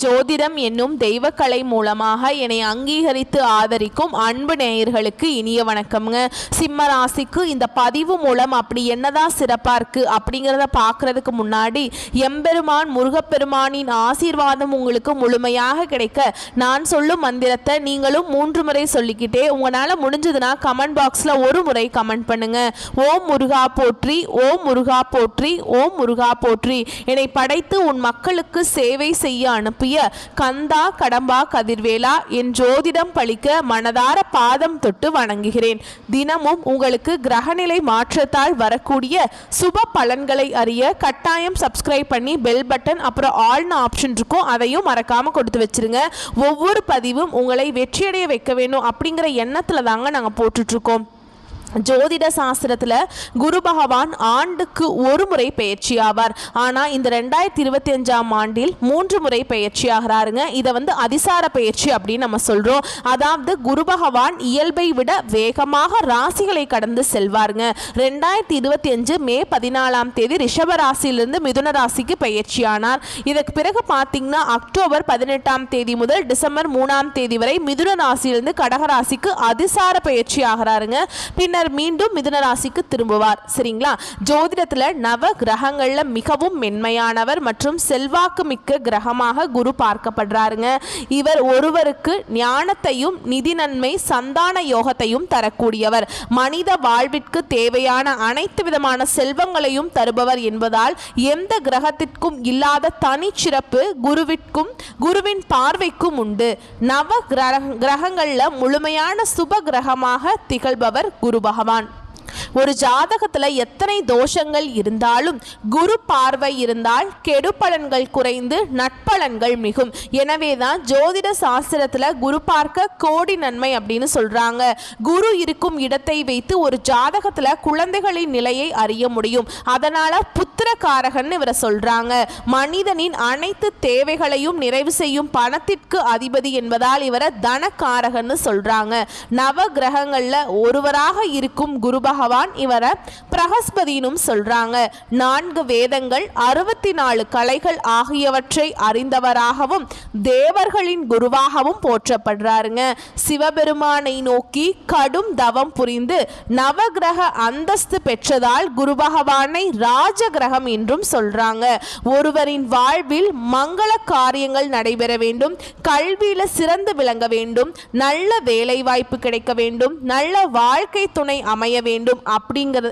ஜோதிடம் என்னும் தெய்வக்கலை மூலமாக என்னை அங்கீகரித்து ஆதரிக்கும் அன்பு நேயர்களுக்கு இனிய வணக்கம்ங்க. சிம்ம ராசிக்கு இந்த பதிவு மூலம் அப்படி என்னதான் சிறப்பாக இருக்குது அப்படிங்கிறத பார்க்குறதுக்கு முன்னாடி எம்பெருமான் முருகப்பெருமானின் ஆசீர்வாதம் உங்களுக்கு முழுமையாக கிடைக்க நான் சொல்லும் மந்திரத்தை நீங்களும் 3 முறை சொல்லிக்கிட்டே உங்களால் முடிஞ்சதுன்னா கமெண்ட் பாக்ஸில் ஒரு முறை கமெண்ட் பண்ணுங்க. ஓம் முருகா போற்றி, ஓம் முருகா போற்றி, ஓம் முருகா போற்றி. என்னை படைத்து உன் மக்களுக்கு சேவை செய்ய அனுப்பிய கந்தா கடம்பா கதிர்வேலா என் ஜோதிடம் பழிக்க மனதார பாதம் தொட்டு வணங்குகிறேன். தினமும் உங்களுக்கு கிரகநிலை மாற்றத்தால் வரக்கூடிய சுப பலன்களை அறிய கட்டாயம் சப்ஸ்கிரைப் பண்ணி பெல் பட்டன் அப்புறம் ஆல்னு ஆப்ஷன் இருக்கும், அதையும் மறக்காம கொடுத்து வச்சிருங்க. ஒவ்வொரு பதிவும் உங்களை வெற்றியடைய வைக்க வேணும் அப்படிங்கிற எண்ணத்துல தாங்க நாங்கள் போட்டுட்டு இருக்கோம். ஜோதிட சாஸ்திரத்தில் குரு பகவான் ஆண்டுக்கு ஒரு முறை பயிற்சி ஆவார். ஆனால் இந்த 2025ஆம் ஆண்டில் 3 முறை பயிற்சி ஆகிறாருங்க. இதை அதிசார பயிற்சி அப்படின்னு நம்ம சொல்கிறோம். அதாவது குரு பகவான் இயல்பை விட வேகமாக ராசிகளை கடந்து செல்வாருங்க. 2025 மே 14ஆம் தேதி ரிஷப ராசியிலிருந்து மிதுன ராசிக்கு பயிற்சி ஆனார். இதற்கு பிறகு பார்த்தீங்கன்னா அக்டோபர் 18ஆம் தேதி முதல் டிசம்பர் 3ஆம் தேதி வரை மிதுன ராசியிலிருந்து கடக ராசிக்கு அதிசார பயிற்சி ஆகிறாருங்க. பின்னர் மீண்டும் மிதுன ராசிக்கு திரும்புவார். சரிங்களா? ஜோதிடத்துல நவ கிரகங்கள்ல மிகவும் மென்மையானவர் மற்றும் செல்வாக்கு மிக்க கிரகமாக குரு பார்க்கப்படுறாருங்க. இவர் ஒருவருக்கு ஞானத்தையும் நிதி நன்மை சந்தான யோகத்தையும் தரக்கூடியவர். மனித வாழ்விற்கு தேவையான அனைத்து விதமான செல்வங்களையும் தருபவர் என்பதால் எந்த கிரகத்திற்கும் இல்லாத தனிச்சிறப்பு குருவின் பார்வைக்கும் உண்டு. நவ கிரகங்கள்ல முழுமையான சுப கிரகமாக திகழ்பவர் குரு பகவான். ஒரு ஜாதகத்துல எத்தனை தோஷங்கள் இருந்தாலும் குரு பார்வை இருந்தால் கெடு பலன்கள் குறைந்து நட்பலன்கள் மிகும். எனவேதான் ஜோதிட சாஸ்திரத்துல குரு பார்க்க கோடி நன்மை அப்படின்னு சொல்றாங்க. குரு இருக்கும் இடத்தை வைத்து ஒரு ஜாதகத்துல குழந்தைகளின் நிலையை அறிய முடியும். அதனால புத்திரகாரகன் இவரை சொல்றாங்க. மனிதனின் அனைத்து தேவைகளையும் நிறைவு செய்யும் பணத்திற்கு அதிபதி என்பதால் இவரை தனக்காரகன்னு சொல்றாங்க. நவ கிரகங்கள்ல ஒருவராக இருக்கும் குரு பகவான் இவரை பிரகஸ்பதினும் சொல்றாங்க. 4 வேதங்கள் 64 கலைகள் ஆகியவற்றை அறிந்தவராகவும் தேவர்களின் குருவாகவும் போற்றப்படுறாருங்க. சிவபெருமானை நோக்கி கடும் தவம் புரிந்து நவகிரக அந்தஸ்து பெற்றதால் குரு பகவானை ராஜ கிரகம் என்றும் சொல்றாங்க. ஒருவரின் வாழ்வில் மங்கள காரியங்கள் நடைபெற வேண்டும், கல்வியில சிறந்து விளங்க வேண்டும், நல்ல வேலை வாய்ப்பு கிடைக்க வேண்டும், நல்ல வாழ்க்கை துணை அமைய வேண்டும் அப்படிங்கிறது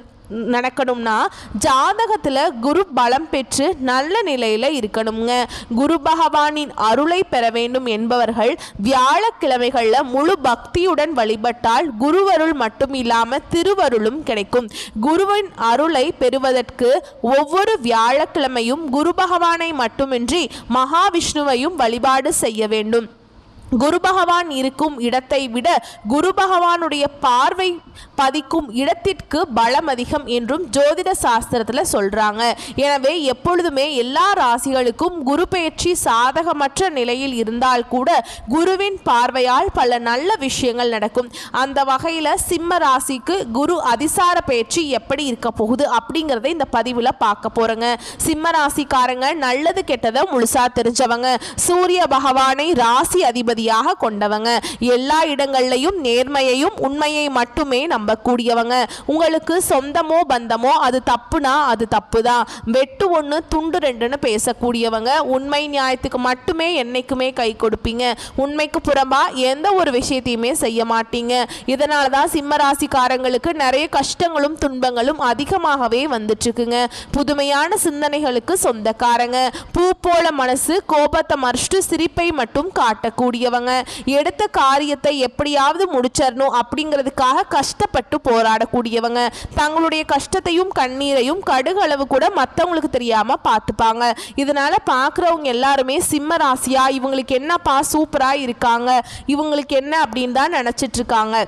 நடக்கணும்னா ஜாதகத்துல குரு பலம் பெற்று நல்ல நிலையில இருக்கணுங்க. குரு பகவானின் அருளை பெற வேண்டும் என்பவர்கள் வியாழக்கிழமைகள்ல முழு பக்தியுடன் வழிபட்டால் குருவருள் மட்டும் இல்லாம திருவருளும் கிடைக்கும். குருவின் அருளை பெறுவதற்கு ஒவ்வொரு வியாழக்கிழமையும் குரு பகவானை மட்டுமின்றி மகாவிஷ்ணுவையும் வழிபாடு செய்ய வேண்டும். குரு பகவான் இருக்கும் இடத்தை விட குரு பகவானுடைய பார்வை பதிக்கும் இடத்திற்கு பலம் அதிகம் என்றும் ஜோதிட சாஸ்திரத்துல சொல்றாங்க. எனவே எப்பொழுதுமே எல்லா ராசிகளுக்கும் குரு பெயர்ச்சி சாதகமற்ற நிலையில் இருந்தால் கூட குருவின் பார்வையால் பல நல்ல விஷயங்கள் நடக்கும். அந்த வகையில சிம்ம ராசிக்கு குரு அதிசார பெயர்ச்சி எப்படி இருக்க போகுது அப்படிங்கிறத இந்த பதிவுல பார்க்க போறோங்க. சிம்ம ராசிக்காரங்க நல்லது கெட்டதை முழுசா தெரிஞ்சவங்க. சூரிய பகவானை ராசி அதிபதி கொண்டவங்க. எல்லா இடங்கள்லையும் நேர்மையையும் உண்மையை மட்டுமே நம்பக்கூடியவங்க. உங்களுக்கு சொந்தமோ பந்தமோ அது தப்புனா அது தப்புதான், வெட்டு 1 துண்டு 2ன்னு பேசக்கூடியவங்க. உண்மை நியாயத்துக்கு மட்டுமே என்னைக்குமே கை கொடுப்பீங்க. உண்மைக்கு புறம்பா எந்த ஒரு விஷயத்தையுமே செய்ய மாட்டீங்க. இதனாலதான் சிம்ம ராசிக்காரங்களுக்கு நிறைய கஷ்டங்களும் துன்பங்களும் அதிகமாகவே வந்துட்டு இருக்குங்க. புதுமையான சிந்தனைகளுக்கு சொந்தக்காரங்க. பூ போல மனசு, கோபத்தை மறைச்சிட்டு சிரிப்பை மட்டும் காட்டக்கூடிய எடுத்த காரியத்தை எப்படியாவது முடிச்சிடணும் அப்படிங்கிறதுக்காக கஷ்டப்பட்டு போராடக்கூடியவங்க. தங்களுடைய கஷ்டத்தையும் கண்ணீரையும் கடுகளவு கூட மற்றவங்களுக்கு தெரியாம பார்த்துப்பாங்க. இதனால பார்க்குறவங்க எல்லாருமே சிம்ம ராசியா இவங்களுக்கு என்னப்பா சூப்பரா இருக்காங்க, இவங்களுக்கு என்ன அப்படின்னு தான் நினைச்சிட்டு இருக்காங்க.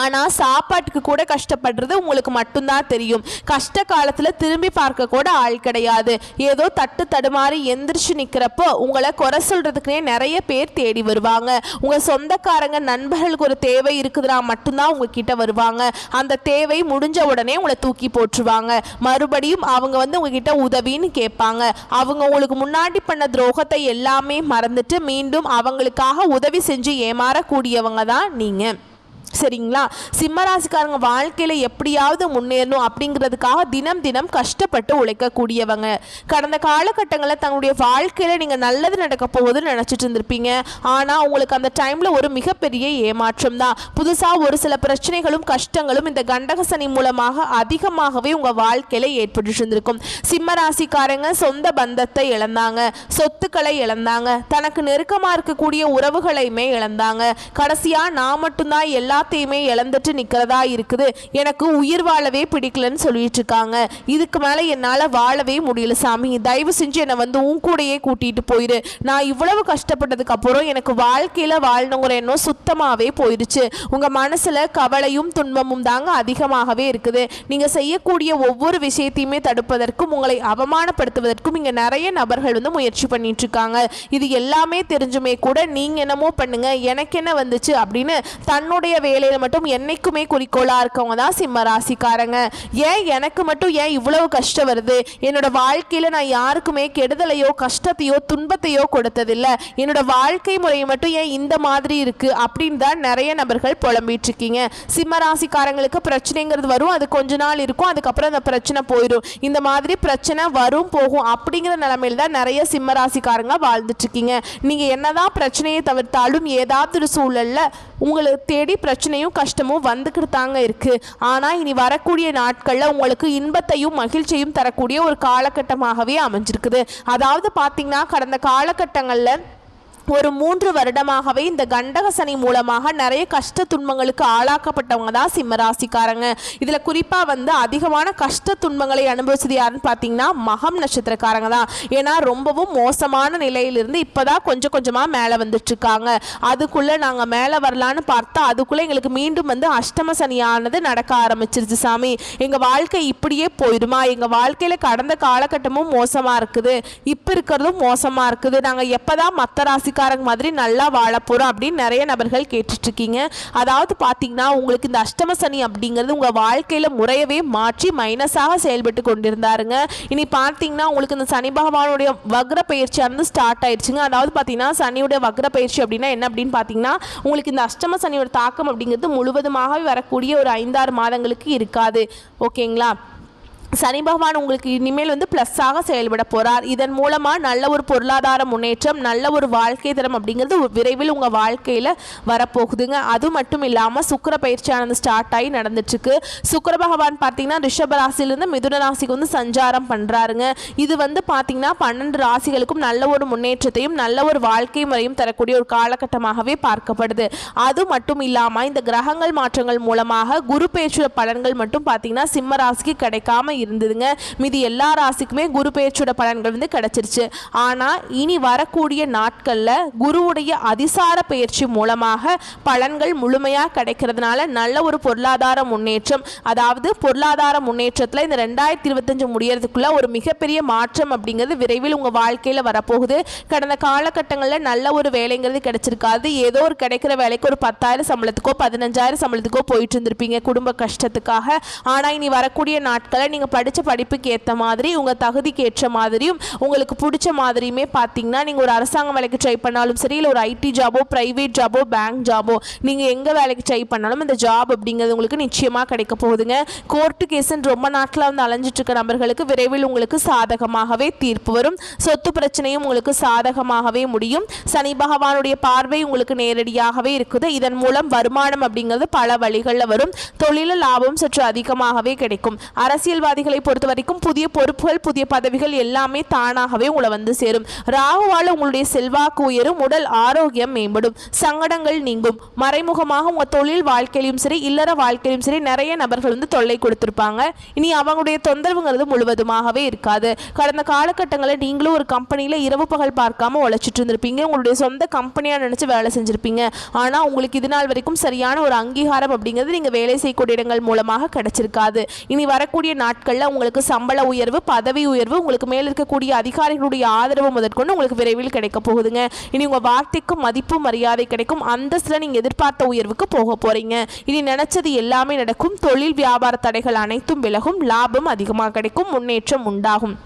ஆனால் சாப்பாட்டுக்கு கூட கஷ்டப்படுறது உங்களுக்கு மட்டும்தான் தெரியும். கஷ்ட காலத்தில் திரும்பி பார்க்க கூட ஆள் கிடையாது. ஏதோ தட்டு தடுமாறி எந்திரிச்சு நிற்கிறப்போ உங்களை குறை சொல்கிறதுக்குனே நிறைய பேர் தேடி வருவாங்க. உங்கள் சொந்தக்காரங்க நண்பர்களுக்கு ஒரு தேவை இருக்குதுன்னா மட்டும்தான் உங்ககிட்ட வருவாங்க. அந்த தேவை முடிஞ்ச உடனே உங்களை தூக்கி போட்டுருவாங்க. மறுபடியும் அவங்க உங்ககிட்ட உதவின்னு கேட்பாங்க. அவங்க உங்களுக்கு முன்னாடி பண்ண துரோகத்தை எல்லாமே மறந்துட்டு மீண்டும் அவங்களுக்காக உதவி செஞ்சு ஏமாறக்கூடியவங்க தான் நீங்கள். சரிங்களா? சிம்மராசிக்காரங்க வாழ்க்கையில் எப்படியாவது முன்னேறணும் அப்படிங்கிறதுக்காக தினம் தினம் கஷ்டப்பட்டு உழைக்கக்கூடியவங்க. கடந்த காலகட்டங்களில் தங்களுடைய வாழ்க்கையில் நீங்கள் நல்லது நடக்க போகுதுன்னு நினச்சிட்டு இருந்திருப்பீங்க. ஆனால் உங்களுக்கு அந்த டைமில் ஒரு மிகப்பெரிய ஏமாற்றம் தான். புதுசாக ஒரு சில பிரச்சனைகளும் கஷ்டங்களும் இந்த கண்டக சனி மூலமாக அதிகமாகவே உங்கள் வாழ்க்கையில் ஏற்பட்டு இருந்திருக்கும். சிம்மராசிக்காரங்க சொந்த பந்தத்தை இழந்தாங்க, சொத்துக்களை இழந்தாங்க, தனக்கு நெருக்கமாக இருக்கக்கூடிய உறவுகளையுமே இழந்தாங்க. கடைசியாக நான் மட்டும்தான் எல்லாத்தையுமே இழந்துட்டு நிற்கிறதா இருக்குது, எனக்கு உயிர் வாழவே பிடிக்கலன்னு சொல்லிட்டு இருக்காங்க. இதுக்கு மேலே என்னால் வாழவே முடியல சாமி, தயவு செஞ்சு என்னை உன் கூடையே கூட்டிகிட்டு போயிரு. நான் இவ்வளவு கஷ்டப்பட்டதுக்கு அப்புறம் எனக்கு வாழ்க்கையில் வாழணுங்கிற எண்ணம் சுத்தமாகவே போயிடுச்சு. உங்கள் மனசில் கவலையும் துன்பமும் தாங்க அதிகமாகவே இருக்குது. நீங்கள் செய்யக்கூடிய ஒவ்வொரு விஷயத்தையுமே தடுப்பதற்கும் உங்களை அவமானப்படுத்துவதற்கும் இங்கே நிறைய நபர்கள் முயற்சி பண்ணிட்டு இருக்காங்க. இது எல்லாமே தெரிஞ்சுமே கூட நீங்கள் என்னமோ பண்ணுங்க, எனக்கு என்ன வந்துச்சு அப்படின்னு தன்னுடைய வேலையில் மட்டும் என்னைக்குமே குறிக்கோளாக இருக்கவங்க தான் சிம்ம ராசிக்காரங்க. ஏன் எனக்கு மட்டும் ஏன் இவ்வளவு கஷ்டம் வருது? என்னோட வாழ்க்கையில் நான் யாருக்குமே கெடுதலையோ கஷ்டத்தையோ துன்பத்தையோ கொடுத்ததில்லை. என்னோட வாழ்க்கை முறை மட்டும் ஏன் இந்த மாதிரி இருக்கு அப்படின்னு தான் நிறைய நபர்கள் புலம்பிட்டு இருக்கீங்க. சிம்ம ராசிக்காரங்களுக்கு பிரச்சனைங்கிறது வரும், அது கொஞ்ச நாள் இருக்கும், அதுக்கப்புறம் அந்த பிரச்சனை போயிடும். இந்த மாதிரி பிரச்சனை வரும் போகும் அப்படிங்கிற நிலைமையில் தான் நிறைய சிம்ம ராசிக்காரங்க வாழ்ந்துட்டு இருக்கீங்க. நீங்கள் என்னதான் பிரச்சனையை தவிர்த்தாலும் ஏதாவது ஒரு சூழல்ல உங்களுக்கு தேடி பிரச்சனையும் கஷ்டமும் வந்துக்கிட்டு தாங்க இருக்குது. ஆனால் இனி வரக்கூடிய நாட்களில் உங்களுக்கு இன்பத்தையும் மகிழ்ச்சியும் தரக்கூடிய ஒரு காலகட்டமாகவே அமைஞ்சிருக்குது. அதாவது பார்த்திங்கன்னா கடந்த காலகட்டங்களில் ஒரு 3 வருடமாகவே இந்த கண்டக சனி மூலமாக நிறைய கஷ்ட துன்பங்களுக்கு ஆளாக்கப்பட்டவங்க தான் சிம்மராசிக்காரங்க. இதில் குறிப்பாக அதிகமான கஷ்ட துன்பங்களை அனுபவிச்சது யாருன்னு பார்த்தீங்கன்னா மகம் நட்சத்திரக்காரங்க தான். ஏன்னா ரொம்பவும் மோசமான நிலையிலிருந்து இப்போ தான் கொஞ்சம் கொஞ்சமாக மேலே வந்துட்டுருக்காங்க. அதுக்குள்ளே நாங்கள் மேலே வரலான்னு பார்த்தா அதுக்குள்ளே எங்களுக்கு மீண்டும் அஷ்டம சனியானது நடக்க ஆரம்பிச்சிருச்சு சாமி. எங்கள் வாழ்க்கை இப்படியே போயிடுமா? எங்கள் வாழ்க்கையில் கடந்த காலகட்டமும் மோசமாக இருக்குது, இப்போ இருக்கிறதும் மோசமாக இருக்குது, நாங்கள் எப்போ தான் மற்ற ராசி மாதிரி நல்லா வாழ போறோம் அப்படின்னு நிறைய நபர்கள் கேட்டுட்டு இருக்கீங்க. அதாவது பாத்தீங்கன்னா உங்களுக்கு இந்த அஷ்டம சனி அப்படிங்கிறது உங்க வாழ்க்கையில முறையவே மாற்றி மைனஸாக செயல்பட்டு கொண்டிருந்தாருங்க. இனி பாத்தீங்கன்னா உங்களுக்கு இந்த சனி பகவானுடைய வக்ர பயிற்சியானது ஸ்டார்ட் ஆயிடுச்சுங்க. அதாவது பாத்தீங்கன்னா சனியுடைய வக்ர பயிற்சி அப்படின்னா என்ன அப்படின்னு பாத்தீங்கன்னா உங்களுக்கு இந்த அஷ்டம சனியோட தாக்கம் அப்படிங்கிறது முழுவதுமாக வரக்கூடிய ஒரு 5-6 மாதங்களுக்கு இருக்காது. ஓகேங்களா? சனி பகவான் உங்களுக்கு இனிமேல் ப்ளஸ்ஸாக செயல்பட போகிறார். இதன் மூலமாக நல்ல ஒரு பொருளாதார முன்னேற்றம், நல்ல ஒரு வாழ்க்கை தரம் அப்படிங்கிறது விரைவில் உங்கள் வாழ்க்கையில் வரப்போகுதுங்க. அது மட்டும் இல்லாமல் சுக்கிர பயிற்சியானது ஸ்டார்ட் ஆகி நடந்துட்டுருக்கு. சுக்கிர பகவான் பார்த்தீங்கன்னா ரிஷப ராசியிலேருந்து மிதுன ராசிக்கு சஞ்சாரம் பண்ணுறாருங்க. இது பார்த்தீங்கன்னா 12 ராசிகளுக்கும் நல்ல ஒரு முன்னேற்றத்தையும் நல்ல ஒரு வாழ்க்கை முறையும் தரக்கூடிய ஒரு காலகட்டமாகவே பார்க்கப்படுது. அது மட்டும் இல்லாமல் இந்த கிரகங்கள் மாற்றங்கள் மூலமாக குரு பயிற்சியோட பலன்கள் மட்டும் பார்த்தீங்கன்னா சிம்ம ராசிக்கு கிடைக்காம இருந்ததுங்க. மீதி எல்லா ராசிக்குமே குரு பெயர்ச்சியோட பலன்கள் கிடைச்சிருச்சு. ஆனா இனி வரக்கூடிய நாட்கள்ல குருவுடைய அதிசார பயிற்சி மூலமாக பலன்கள் முழுமையா கிடைக்கிறதுனால நல்ல ஒரு பொருளாதார முன்னேற்றம், அதாவது பொருளாதார முன்னேற்றத்துல இந்த 2025 முடியறதுக்குள்ள ஒரு மிகப்பெரிய மாற்றம் அப்படிங்கிறது விரைவில் உங்க வாழ்க்கையில வரப்போகுது. கடந்த காலகட்டங்களில் நல்ல ஒரு வேலைங்கிறது கிடைச்சிருக்காது. ஏதோ ஒரு கிடைக்கிற வேலைக்கு ஒரு 10,000 சம்பளத்துக்கோ 15,000 சம்பளத்துக்கோ போயிட்டு இருந்திருப்பீங்க குடும்ப கஷ்டத்துக்காக. ஆனா இனி வரக்கூடிய நாட்களை நீங்க படித்த படிப்புக்கு ஏற்ற மாதிரி உங்கள் தகுதிக்கு ஏற்ற மாதிரியும் உங்களுக்கு பிடிச்ச மாதிரியுமே பார்த்தீங்கன்னா நீங்கள் ஒரு அரசாங்க வேலைக்கு ட்ரை பண்ணாலும் சரி, இல்லை ஒரு ஐடி ஜாபோ ப்ரைவேட் ஜாபோ பேங்க் ஜாபோ நீங்கள் எங்கே வேலைக்கு ட்ரை பண்ணாலும் இந்த ஜாப் அப்படிங்கிறது உங்களுக்கு நிச்சயமாக கிடைக்க போகுதுங்க. கோர்ட்டு கேஸுன்னு ரொம்ப நாட்டில் அலைஞ்சிட்டு இருக்க நபர்களுக்கு விரைவில் உங்களுக்கு சாதகமாகவே தீர்ப்பு வரும். சொத்து பிரச்சனையும் உங்களுக்கு சாதகமாகவே முடியும். சனி பகவானுடைய பார்வை உங்களுக்கு நேரடியாகவே இருக்குது. இதன் மூலம் வருமானம் அப்படிங்கிறது பல வழிகளில் வரும். தொழில லாபம் சற்று அதிகமாகவே கிடைக்கும். அரசியல்வாதி அரசியல்வாதிகளை பொறுத்த வரைக்கும் புதிய பொறுப்புகள், புதிய பதவிகள் எல்லாமே தானாகவே உங்களை வந்து சேரும். ராகுவால் உங்களுடைய செல்வாக்கு உயரும், உடல் ஆரோக்கியம் மேம்படும், சங்கடங்கள் நீங்கும். மறைமுகமாக உங்கள் தொழில் வாழ்க்கையிலும் சரி, இல்லற வாழ்க்கையிலும் சரி நிறைய நபர்கள் வந்து தொல்லை கொடுத்துருப்பாங்க. இனி அவங்களுடைய தொந்தரவுங்கிறது முழுவதுமாகவே இருக்காது. கடந்த காலகட்டங்களில் நீங்களும் ஒரு கம்பெனியில் இரவு பகல் பார்க்காம உழைச்சிட்டு இருந்திருப்பீங்க. உங்களுடைய சொந்த கம்பெனியாக நினச்சி வேலை செஞ்சுருப்பீங்க. ஆனால் உங்களுக்கு இது நாள் வரைக்கும் சரியான ஒரு அங்கீகாரம் அப்படிங்கிறது நீங்கள் வேலை செய்யக்கூடிய இடங்கள் மூலமாக கிடைச்சிருக்காது. இனி வரக்கூடிய நாட்களில் உங்களுக்கு சம்பள உயர்வு, பதவி உயர்வு, உங்களுக்கு மேல் இருக்கக்கூடிய அதிகாரிகளுடைய ஆதரவு முதற்கொண்டு உங்களுக்கு விரைவில் கிடைக்க போகுதுங்க. இனி உங்கள் வார்த்தைக்கு மதிப்பு மரியாதை கிடைக்கும். அந்தஸ்தில் நீங்கள் எதிர்பார்த்த உயர்வுக்கு போக போகிறீங்க. இனி நினைச்சது எல்லாமே நடக்கும். தொழில் வியாபார தடைகள் அனைத்தும் விலகும். லாபம் அதிகமாக கிடைக்கும். முன்னேற்றம் உண்டாகும்.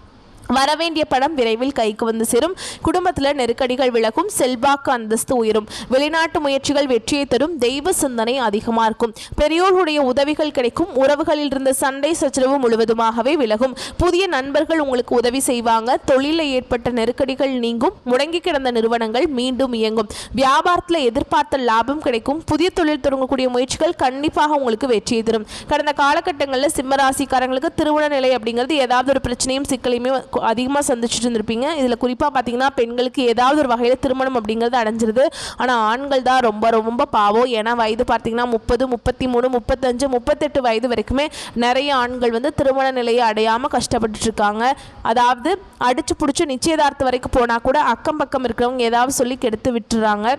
வரவேண்டிய பணம் விரைவில் கைக்கு வந்து சேரும். குடும்பத்தில் நெருக்கடிகள் விலகும். செல்வாக்கு அந்தஸ்து உயரும். வெளிநாட்டு முயற்சிகள் வெற்றியை தரும். தெய்வ சிந்தனை அதிகமாக இருக்கும். பெரியோர்களுடைய உதவிகள் கிடைக்கும். உறவுகளில் இருந்த சண்டை சச்சரவு முழுவதுமாகவே விலகும். புதிய நண்பர்கள் உங்களுக்கு உதவி செய்வாங்க. தொழிலில் ஏற்பட்ட நெருக்கடிகள் நீங்கும். முடங்கி கிடந்த நிறுவனங்கள் மீண்டும் இயங்கும். வியாபாரத்தில் எதிர்பார்த்த லாபம் கிடைக்கும். புதிய தொழில் தொடங்கக்கூடிய முயற்சிகள் கண்டிப்பாக உங்களுக்கு வெற்றியை தரும். கடந்த காலகட்டங்களில் சிம்மராசிக்காரங்களுக்கு திருமண நிலை அப்படிங்கிறது ஏதாவது ஒரு பிரச்சனையும் சிக்கலையுமே அதிகமாக சந்திச்சுட்டு இருந்திருப்பீங்க. இதில் குறிப்பாக பார்த்தீங்கன்னா பெண்களுக்கு ஏதாவது ஒரு வகையில் திருமணம் அப்படிங்கிறது அடைஞ்சிருது. ஆனால் ஆண்கள் தான் ரொம்ப ரொம்ப பாவம். ஏன்னா வயது பார்த்தீங்கன்னா 30, 33, 35, 38 வயது வரைக்குமே நிறைய ஆண்கள் வந்து திருமண நிலையை அடையாமல் கஷ்டப்பட்டுட்டு இருக்காங்க. அதாவது அடிச்சு பிடிச்சி நிச்சயதார்த்தம் வரைக்கும் போனால் கூட அக்கம் பக்கம் இருக்கிறவங்க ஏதாவது சொல்லி கெடுத்து விட்டுறாங்க.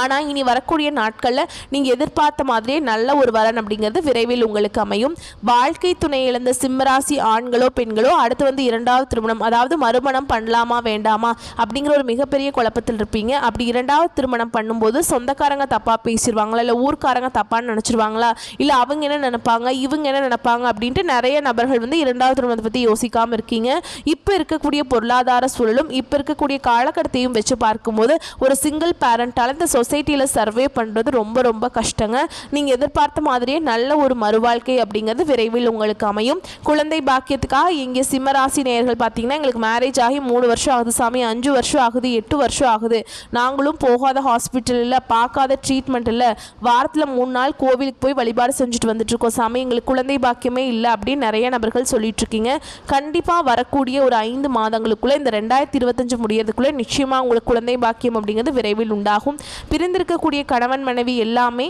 ஆனால் இனி வரக்கூடிய நாட்களில் நீங்கள் எதிர்பார்த்த மாதிரியே நல்ல ஒரு வரன் அப்படிங்கிறது விரைவில் உங்களுக்கு அமையும். வாழ்க்கை துணை இழந்த சிம்மராசி ஆண்களோ பெண்களோ அடுத்து வந்து இரண்டாவது திருமணம், அதாவது மறுமணம் பண்ணலாமா வேண்டாமா அப்படிங்கிற ஒரு மிகப்பெரிய குழப்பத்தில் இருப்பீங்க. அப்படி இரண்டாவது திருமணம் பண்ணும்போது சொந்தக்காரங்க தப்பாக பேசிடுவாங்களா, இல்லை ஊர்க்காரங்க தப்பான்னு நினச்சிருவாங்களா, இல்லை அவங்க என்ன நினைப்பாங்க, இவங்க என்ன நினைப்பாங்க அப்படின்ட்டு நிறைய நபர்கள் வந்து இரண்டாவது திருமணத்தை பற்றி யோசிக்காமல் இருக்கீங்க. இப்போ இருக்கக்கூடிய பொருளாதார சூழலும் இப்போ இருக்கக்கூடிய காலகட்டத்தையும் வச்சு பார்க்கும்போது ஒரு சிங்கிள் பேரண்டால் இந்த சொசைட்டியில் சர்வே பண்ணுறது ரொம்ப ரொம்ப கஷ்டங்க. நீங்கள் எதிர்பார்த்த மாதிரியே நல்ல ஒரு மறுவாழ்க்கை அப்படிங்கிறது விரைவில் உங்களுக்கு அமையும். குழந்தை பாக்கியத்துக்காக இங்கே சிம்மராசி நேயர்கள் பார்த்தீங்கன்னா எங்களுக்கு மேரேஜ் ஆகி 3 வருஷம் ஆகுது சாமி, 5 வருஷம் ஆகுது, 8 வருஷம் ஆகுது, நாங்களும் போகாத ஹாஸ்பிட்டல் இல்லை, பார்க்காத ட்ரீட்மெண்ட் இல்லை, வாரத்தில் 3 நாள் கோவிலுக்கு போய் வழிபாடு செஞ்சுட்டு வந்துட்டுருக்கோம் சாமி, எங்களுக்கு குழந்தை பாக்கியமே இல்லை அப்படின்னு நிறைய நபர்கள் சொல்லிட்டு இருக்கீங்க. கண்டிப்பாக வரக்கூடிய ஒரு 5 மாதங்களுக்குள்ளே இந்த 2025 முடியறதுக்குள்ளே நிச்சயமாக உங்களுக்கு குழந்தை பாக்கியம் அப்படிங்கிறது விரைவில் உண்டாகும். பிரிந்திருக்கக்கூடிய கணவன் மனைவி எல்லாமே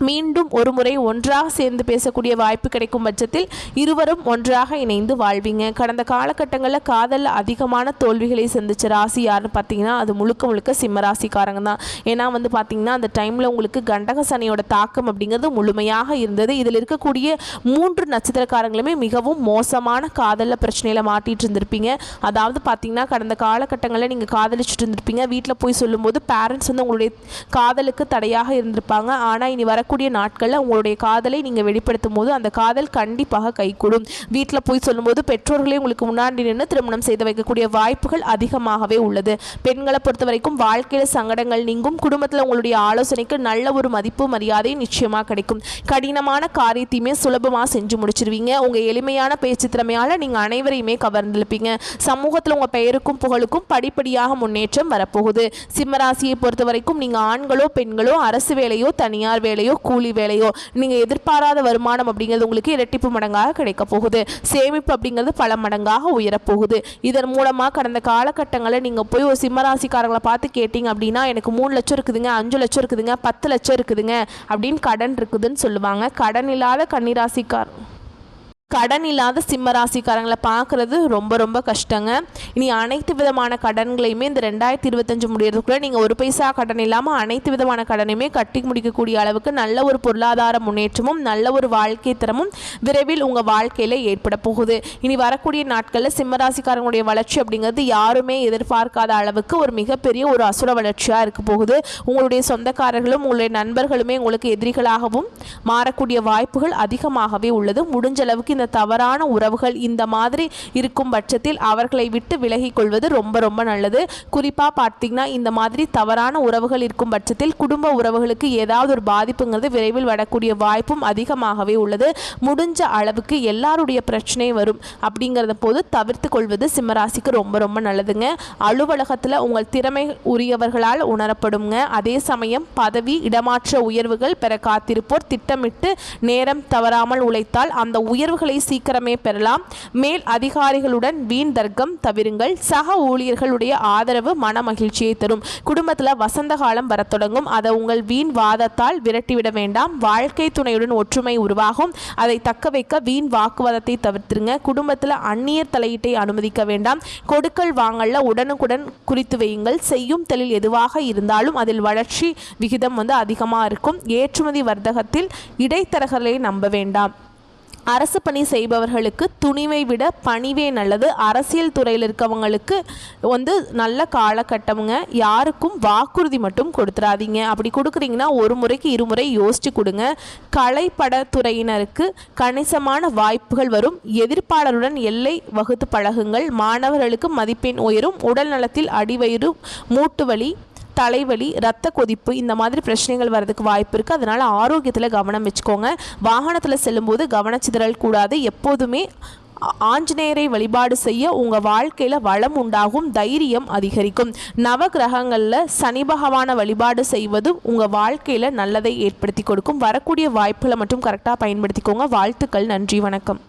மீண்டும் ஒரு முறை ஒன்றாக சேர்ந்து பேசக்கூடிய வாய்ப்பு கிடைக்கும் பட்சத்தில் இருவரும் ஒன்றாக இணைந்து வாழ்வீங்க. கடந்த காலகட்டங்களில் காதலில் அதிகமான தோல்விகளை சந்திச்ச ராசி யாருன்னு பார்த்தீங்கன்னா அது முழுக்க முழுக்க சிம்ம ராசிக்காரங்க தான். ஏன்னா வந்து பார்த்தீங்கன்னா அந்த டைமில் உங்களுக்கு கண்டக சனியோட தாக்கம் அப்படிங்கிறது முழுமையாக இருந்தது. இதில் இருக்கக்கூடிய 3 நட்சத்திரக்காரங்களுமே மிகவும் மோசமான காதலில் பிரச்சனையில் மாட்டிகிட்டு இருந்திருப்பீங்க. அதாவது பார்த்தீங்கன்னா கடந்த காலகட்டங்களில் நீங்கள் காதலிச்சுட்டு இருந்திருப்பீங்க. வீட்டில் போய் சொல்லும்போது பேரண்ட்ஸ் வந்து உங்களுடைய காதலுக்கு தடையாக இருந்திருப்பாங்க. ஆனால் இனி வரக்கூடிய நாட்களில் உங்களுடைய காதலை நீங்கள் வெளிப்படுத்தும் போது அந்த காதல் கண்டிப்பாக கைகூடும். வீட்டில் போய் சொல்லும்போது பெற்றோர்களே உங்களுக்கு முன்னாடி நின்று திருமணம் செய்து வைக்கக்கூடிய வாய்ப்புகள் அதிகமாகவே உள்ளது. பெண்களை பொறுத்த வரைக்கும் வாழ்க்கையில் சங்கடங்கள் நீங்கும். குடும்பத்தில் உங்களுடைய ஆலோசனைக்கு நல்ல ஒரு மதிப்பு மரியாதை நிச்சயமாக கிடைக்கும். கடினமான காரியத்தையுமே சுலபமாக செஞ்சு முடிச்சிருவீங்க. உங்கள் எளிமையான பேச்சு திறமையால் நீங்கள் அனைவரையுமே கவர்ந்திருப்பீங்க. சமூகத்தில் உங்கள் பெயருக்கும் புகழுக்கும் படிப்படியாக முன்னேற்றம் வரப்போகுது. சிம்மராசியை பொறுத்த வரைக்கும் நீங்கள் ஆண்களோ பெண்களோ அரசு வேலையோ தனியார் வேலையோ கூலி வேலையோ நீங்கள் எதிர்பாராத வருமானம் அப்படிங்கிறது உங்களுக்கு இரட்டிப்பு மடங்காக கிடைக்க போகுது. சேமிப்பு அப்படிங்கிறது பல மடங்காக உயரப்போகுது. இதன் மூலமாக கடந்த காலகட்டங்களில் நீங்கள் போய் ஒரு சிம்மராசிக்காரங்களை பார்த்து கேட்டிங்க அப்படின்னா எனக்கு 3 லட்சம் இருக்குதுங்க, 5 லட்சம் இருக்குதுங்க, 10 லட்சம் இருக்குதுங்க அப்படின்னு கடன் இருக்குதுன்னு சொல்லுவாங்க. கடன் இல்லாத கடன் இல்லாத சிம்ம ராசிக்காரங்களை பார்க்குறது ரொம்ப ரொம்ப கஷ்டங்க. இனி அனைத்து விதமான கடன்களையுமே இந்த 2025 முடியறதுக்குள்ளே நீங்கள் ஒரு பைசா கடன் இல்லாமல் அனைத்து விதமான கடனையுமே கட்டி முடிக்கக்கூடிய அளவுக்கு நல்ல ஒரு பொருளாதார முன்னேற்றமும் நல்ல ஒரு வாழ்க்கை தரமும் விரைவில் உங்கள் வாழ்க்கையில் ஏற்பட போகுது. இனி வரக்கூடிய நாட்களில் சிம்ம ராசிக்காரங்களுடைய வளர்ச்சி அப்படிங்கிறது யாருமே எதிர்பார்க்காத அளவுக்கு ஒரு மிகப்பெரிய ஒரு அசுர வளர்ச்சியாக இருக்க போகுது. உங்களுடைய சொந்தக்காரர்களும் உங்களுடைய நண்பர்களுமே உங்களுக்கு எதிரிகளாகவும் மாறக்கூடிய வாய்ப்புகள் அதிகமாகவே உள்ளது. முடிஞ்ச அளவுக்கு இந்த தவறான உறவுகள் இந்த மாதிரி இருக்கும் பட்சத்தில் அவர்களை விட்டு விலகிக் கொள்வது ரொம்ப ரொம்ப நல்லது. குறிப்பாக பார்த்தீங்கன்னா இந்த மாதிரி தவறான உறவுகள் இருக்கும் பட்சத்தில் குடும்ப உறவுகளுக்கு ஏதாவது ஒரு பாதிப்புங்கிறது விரைவில் வரக்கூடிய வாய்ப்பும் அதிகமாகவே உள்ளது. முடிஞ்ச அளவுக்கு எல்லாருடைய பிரச்சனை வரும் அப்படிங்கிறத போது தவிர்த்து கொள்வது சிம்மராசிக்கு ரொம்ப ரொம்ப நல்லதுங்க. அலுவலகத்தில் உங்கள் திறமை உரியவர்களால் உணரப்படுங்க. அதே சமயம் பதவி இடமாற்ற உயர்வுகள் பெற காத்திருப்போர் திட்டமிட்டு நேரம் தவறாமல் உழைத்தால் அந்த உயர்வுகளை பொறுப்புகளை சீக்கிரமே பெறலாம். மேல் அதிகாரிகளுடன் வீண் தர்க்கம் தவிருங்கள். சக ஊழியர்களுடைய ஆதரவு மன மகிழ்ச்சியை தரும். குடும்பத்தில் வசந்த காலம் வரத் தொடங்கும். அதை உங்கள் வீண் வாதத்தால் விரட்டிவிட வேண்டாம். வாழ்க்கை துணையுடன் ஒற்றுமை உருவாகும். அதை தக்க வைக்க வீண் வாக்குவாதத்தை தவிர்த்துருங்க. குடும்பத்தில் அந்நியர் தலையீட்டை அனுமதிக்க வேண்டாம். கொடுக்கல் வாங்கல்ல உடனுக்குடன் குறித்து வையுங்கள். செய்யும் தொழில் எதுவாக இருந்தாலும் அதில் வளர்ச்சி விகிதம் அதிகமாக இருக்கும். ஏற்றுமதி வர்த்தகத்தில் இடைத்தரகர்களை நம்ப வேண்டாம். அரசு பணி செய்பவர்களுக்கு துணிவை விட பணிவே நல்லது. அரசியல் துறையில் இருக்கவங்களுக்கு நல்ல காலகட்டமுங்க. யாருக்கும் வாக்குறுதி மட்டும் கொடுத்துடாதீங்க. அப்படி கொடுக்குறீங்கன்னா ஒரு முறைக்கு இருமுறை யோசிச்சு கொடுங்க. கலைப்படத்துறையினருக்கு கணிசமான வாய்ப்புகள் வரும். எதிர்ப்பாளருடன் எல்லை வகுத்து பழகுங்கள். மாணவர்களுக்கு மதிப்பெண் உயரும். உடல் நலத்தில் அடிவயிறு, மூட்டு வலி, தலைவலி, இரத்த கொதிப்பு இந்த மாதிரி பிரச்சனைகள் வர்றதுக்கு வாய்ப்பு இருக்குது. அதனால் ஆரோக்கியத்தில் கவனம் வச்சுக்கோங்க. வாகனத்தில் செல்லும்போது கவனச்சிதறல் கூடாது. எப்போதுமே ஆஞ்சநேயரை வழிபாடு செய்ய உங்கள் வாழ்க்கையில் வளம் உண்டாகும், தைரியம் அதிகரிக்கும். நவ கிரகங்களில் சனி பகவானை வழிபாடு செய்வதும் உங்கள் வாழ்க்கையில் நல்லதை ஏற்படுத்தி கொடுக்கும். வரக்கூடிய வாய்ப்புகளை மட்டும் கரெக்டாக பயன்படுத்திக்கோங்க. வாழ்த்துக்கள். நன்றி, வணக்கம்.